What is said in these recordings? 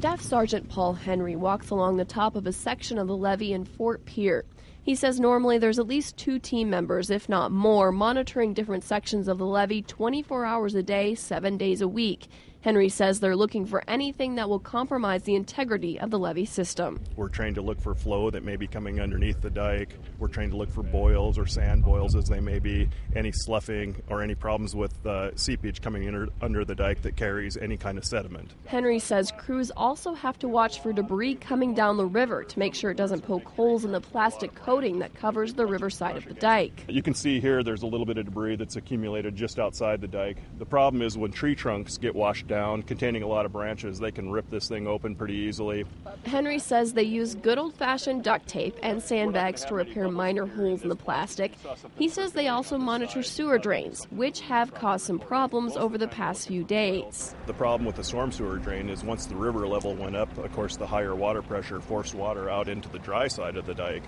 Staff Sergeant Paul Henry walks along the top of a section of the levee in Fort Pierre. He says normally there's at least 2 team members, if not more, monitoring different sections of the levee 24 hours a day, 7 days a week. Henry says they're looking for anything that will compromise the integrity of the levee system. We're trained to look for flow that may be coming underneath the dike. We're trained to look for boils or sand boils as they may be, any sloughing or any problems with seepage coming in under the dike that carries any kind of sediment. Henry says crews also have to watch for debris coming down the river to make sure it doesn't poke holes in the plastic coating that covers the riverside of the dike. You can see here there's a little bit of debris that's accumulated just outside the dike. The problem is when tree trunks get washed down containing a lot of branches, they can rip this thing open pretty easily. Henry says they use good old-fashioned duct tape and sandbags to repair minor holes in the plastic. He says they also monitor sewer drains, which have caused some problems over the past few days. The problem with the storm sewer drain is once the river level went up, of course the higher water pressure forced water out into the dry side of the dike.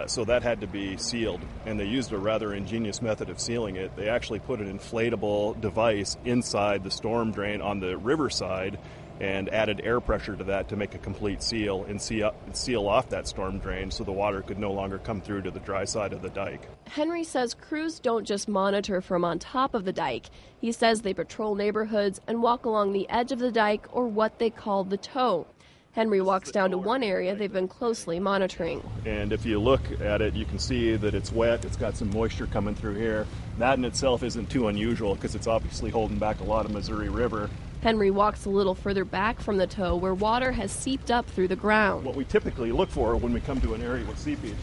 So that had to be sealed, and they used a rather ingenious method of sealing it. They actually put an inflatable device inside the storm drain on the riverside and added air pressure to that to make a complete seal and seal off that storm drain so the water could no longer come through to the dry side of the dike. Henry says crews don't just monitor from on top of the dike. He says they patrol neighborhoods and walk along the edge of the dike, or what they call the toe. Henry walks down to one area they've been closely monitoring. And if you look at it, you can see that it's wet. It's got some moisture coming through here. That in itself isn't too unusual because it's obviously holding back a lot of Missouri River. Henry walks a little further back from the toe where water has seeped up through the ground. What we typically look for when we come to an area with seepage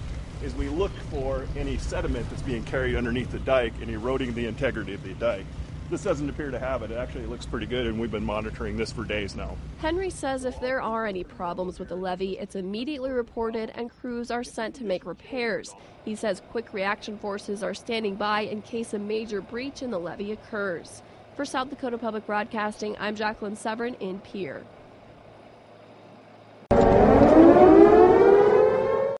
is we look for any sediment that's being carried underneath the dike and eroding the integrity of the dike. This doesn't appear to have it. It actually looks pretty good, and we've been monitoring this for days now. Henry says if there are any problems with the levee, it's immediately reported and crews are sent to make repairs. He says quick reaction forces are standing by in case a major breach in the levee occurs. For South Dakota Public Broadcasting, I'm Jacqueline Severin in Pierre.